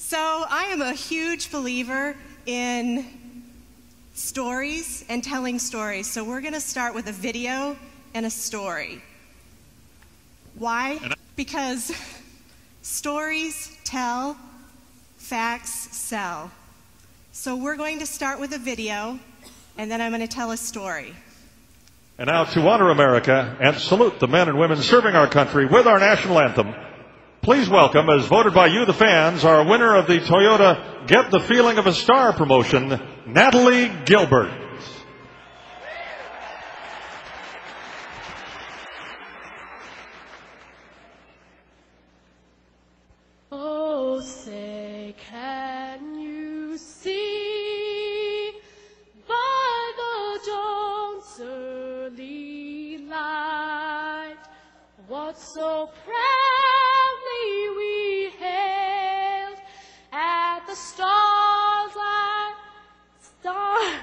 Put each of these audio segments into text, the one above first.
So I am a huge believer in stories and telling stories. So we're going to start with a video and a story. Why? Because stories tell, facts sell. So we're going to start with a video, and then I'm going to tell a story. And now to honor America and salute the men and women serving our country with our national anthem, please welcome, as voted by you, the fans, our winner of the Toyota Get the Feeling of a Star promotion, Natalie Gilbert. Oh, say, can you see by the dawn's early light what so proudly we hailed at the stars like stars?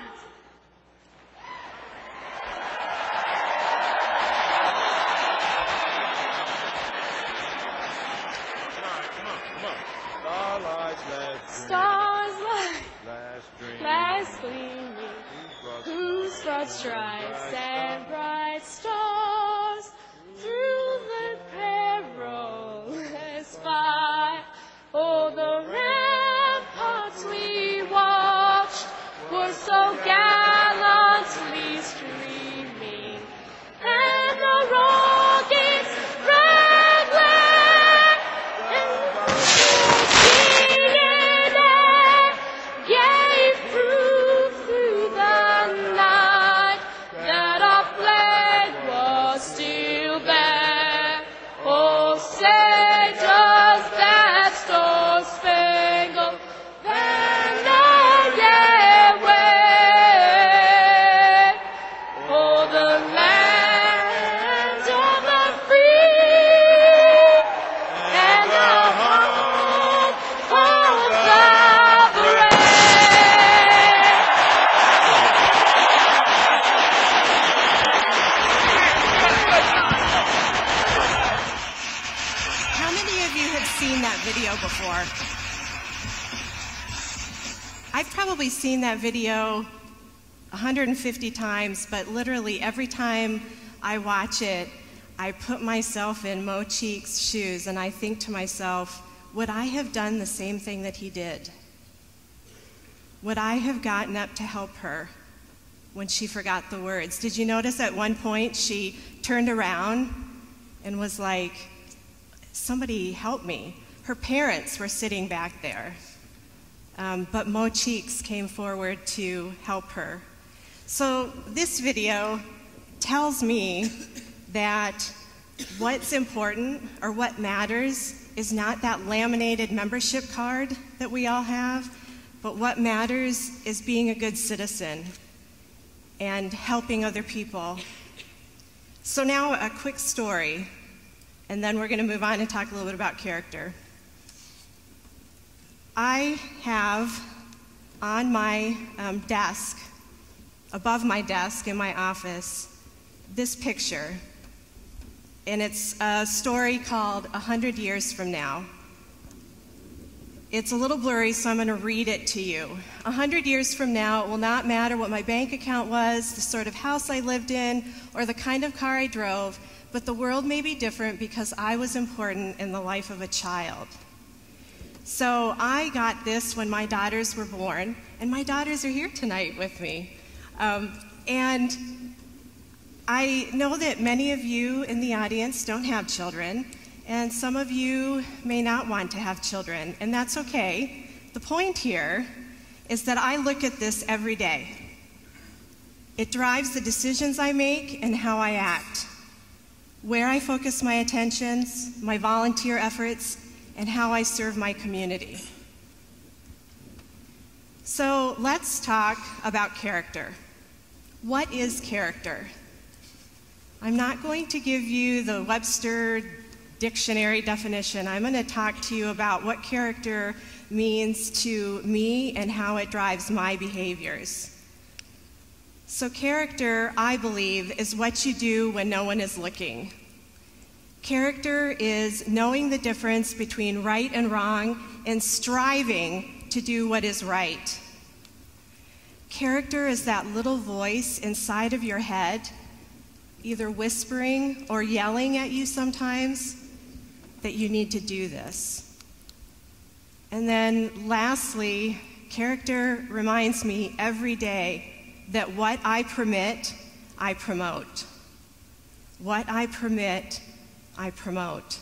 Stars like last gleaming, whose broad stripes and bright stars through the perilous fight. Oh, the ramparts we watched were so gallantly streaming, and the rockets red glare, and the gave proof through the night that our flag was still there. Oh, say does that star-spangled banner yet wave? Oh, the land of the free and the home of the brave. How many of you have seen that video before? I've probably seen that video 150 times, but literally every time I watch it, I put myself in Mo Cheek's shoes and I think to myself, would I have done the same thing that he did? Would I have gotten up to help her when she forgot the words? Did you notice at one point she turned around and was like, somebody help me. Her parents were sitting back there, but Mo Cheeks came forward to help her. So this video tells me that what's important or what matters is not that laminated membership card that we all have, but what matters is being a good citizen and helping other people. So now a quick story, and then we're going to move on and talk a little bit about character. I have on my desk, above my desk in my office, this picture. And it's a story called 100 Years From Now. It's a little blurry, so I'm going to read it to you. 100 years from now, it will not matter what my bank account was, the sort of house I lived in, or the kind of car I drove, but the world may be different because I was important in the life of a child. So I got this when my daughters were born, and my daughters are here tonight with me. And I know that many of you in the audience don't have children, and some of you may not want to have children, and that's okay. The point here is that I look at this every day. It drives the decisions I make and how I act, where I focus my attentions, my volunteer efforts, and how I serve my community. So let's talk about character. What is character? I'm not going to give you the Webster dictionary definition. I'm going to talk to you about what character means to me and how it drives my behaviors. So character, I believe, is what you do when no one is looking. Character is knowing the difference between right and wrong and striving to do what is right. Character is that little voice inside of your head, either whispering or yelling at you sometimes, that you need to do this. And then lastly, character reminds me every day that what I permit, I promote. What I permit, I promote.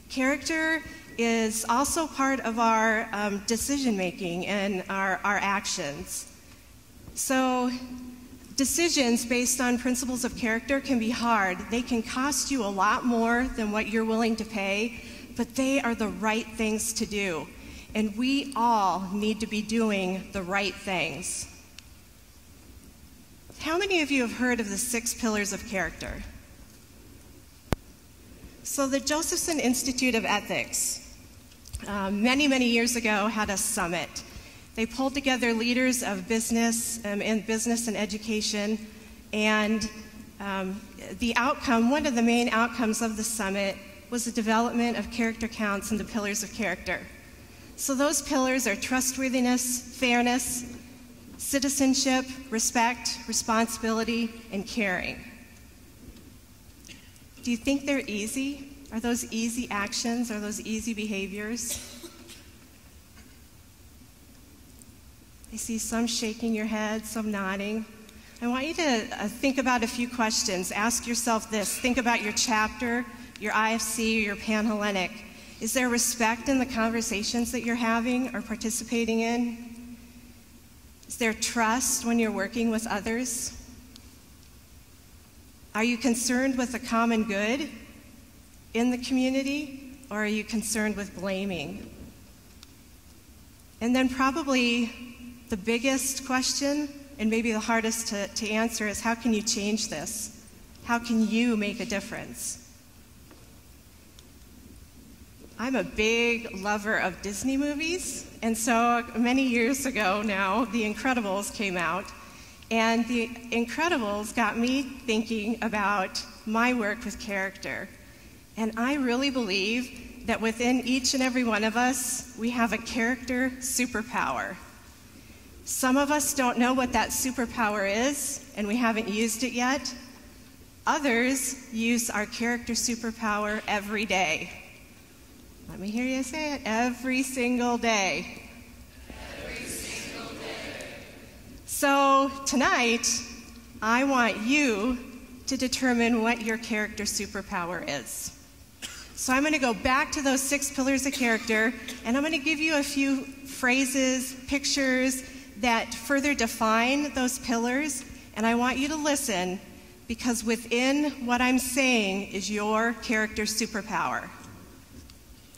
Character is also part of our decision-making and our actions. So decisions based on principles of character can be hard. They can cost you a lot more than what you're willing to pay, but they are the right things to do. And we all need to be doing the right things. How many of you have heard of the 6 pillars of character? So the Josephson Institute of Ethics, many, many years ago, had a summit. They pulled together leaders of business and education, and the outcome, one of the main outcomes of the summit, was the development of character counts and the pillars of character. So those pillars are trustworthiness, fairness, citizenship, respect, responsibility, and caring. Do you think they're easy? Are those easy actions? Are those easy behaviors? I see some shaking your head, some nodding. I want you to think about a few questions. Ask yourself this. Think about your chapter, your IFC, or your Panhellenic. Is there respect in the conversations that you're having or participating in? Is there trust when you're working with others? Are you concerned with the common good in the community, or are you concerned with blaming? And then probably the biggest question, and maybe the hardest to answer, is how can you change this? How can you make a difference? I'm a big lover of Disney movies, and so many years ago now, The Incredibles came out, and The Incredibles got me thinking about my work with character. And I really believe that within each and every one of us, we have a character superpower. Some of us don't know what that superpower is, and we haven't used it yet. Others use our character superpower every day. Let me hear you say it. Every single day. Every single day. So tonight, I want you to determine what your character superpower is. So I'm going to go back to those 6 pillars of character, and I'm going to give you a few phrases, pictures that further define those pillars, and I want you to listen, because within what I'm saying is your character superpower.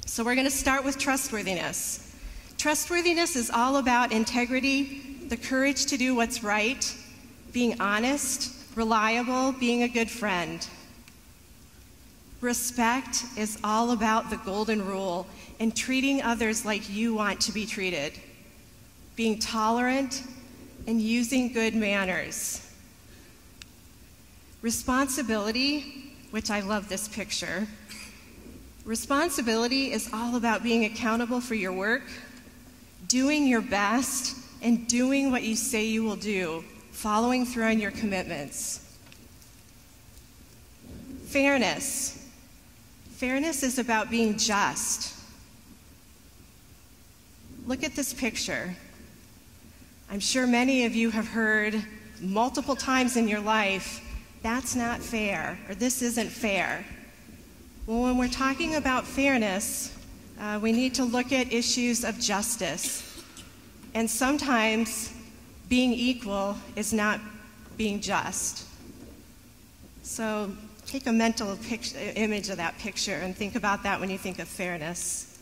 So we're going to start with trustworthiness. Trustworthiness is all about integrity, the courage to do what's right, being honest, reliable, being a good friend. Respect is all about the golden rule and treating others like you want to be treated, being tolerant, and using good manners. Responsibility, which I love this picture. Responsibility is all about being accountable for your work, doing your best, and doing what you say you will do, following through on your commitments. Fairness. Fairness is about being just. Look at this picture. I'm sure many of you have heard multiple times in your life, that's not fair, or this isn't fair. Well, when we're talking about fairness, we need to look at issues of justice. And sometimes being equal is not being just. So take a mental image of that picture and think about that when you think of fairness.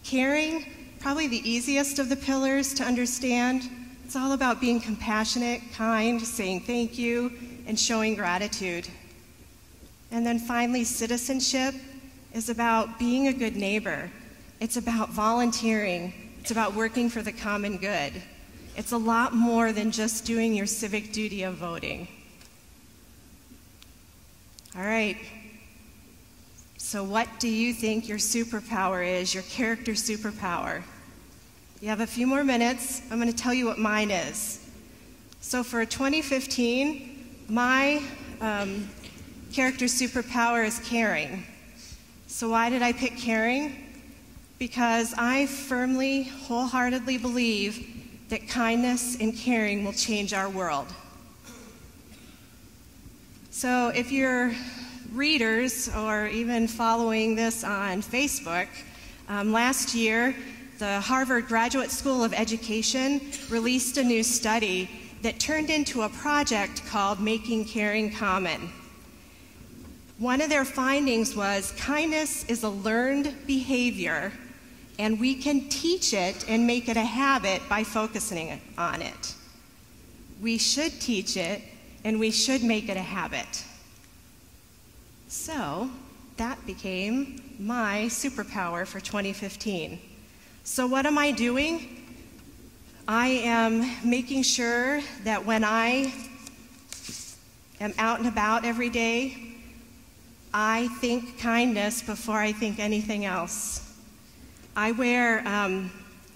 Caring, probably the easiest of the pillars to understand. It's all about being compassionate, kind, saying thank you, and showing gratitude. And then finally, citizenship is about being a good neighbor. It's about volunteering. It's about working for the common good. It's a lot more than just doing your civic duty of voting. All right, So what do you think your superpower is, your character superpower? You have a few more minutes. I'm going to tell you what mine is. So for 2015, my character superpower is caring. So why did I pick caring? Because I firmly, wholeheartedly believe that kindness and caring will change our world. So if you're readers or even following this on Facebook, last year, the Harvard Graduate School of Education released a new study that turned into a project called Making Caring Common. One of their findings was kindness is a learned behavior, and we can teach it and make it a habit by focusing on it. We should teach it, and we should make it a habit. So that became my superpower for 2015. So what am I doing? I am making sure that when I am out and about every day, I think kindness before I think anything else. I wear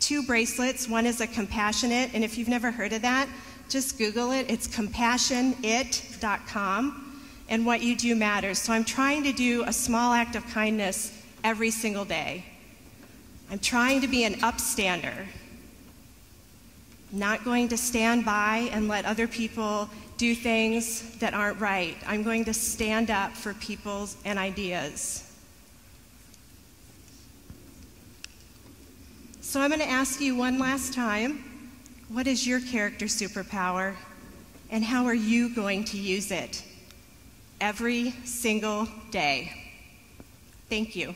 2 bracelets. One is a compassionate, and if you've never heard of that, just Google it. It's compassionit.com, and what you do matters. So I'm trying to do a small act of kindness every single day. I'm trying to be an upstander. Not going to stand by and let other people do things that aren't right. I'm going to stand up for people and ideas. So I'm going to ask you one last time, what is your character superpower, and how are you going to use it every single day? Thank you.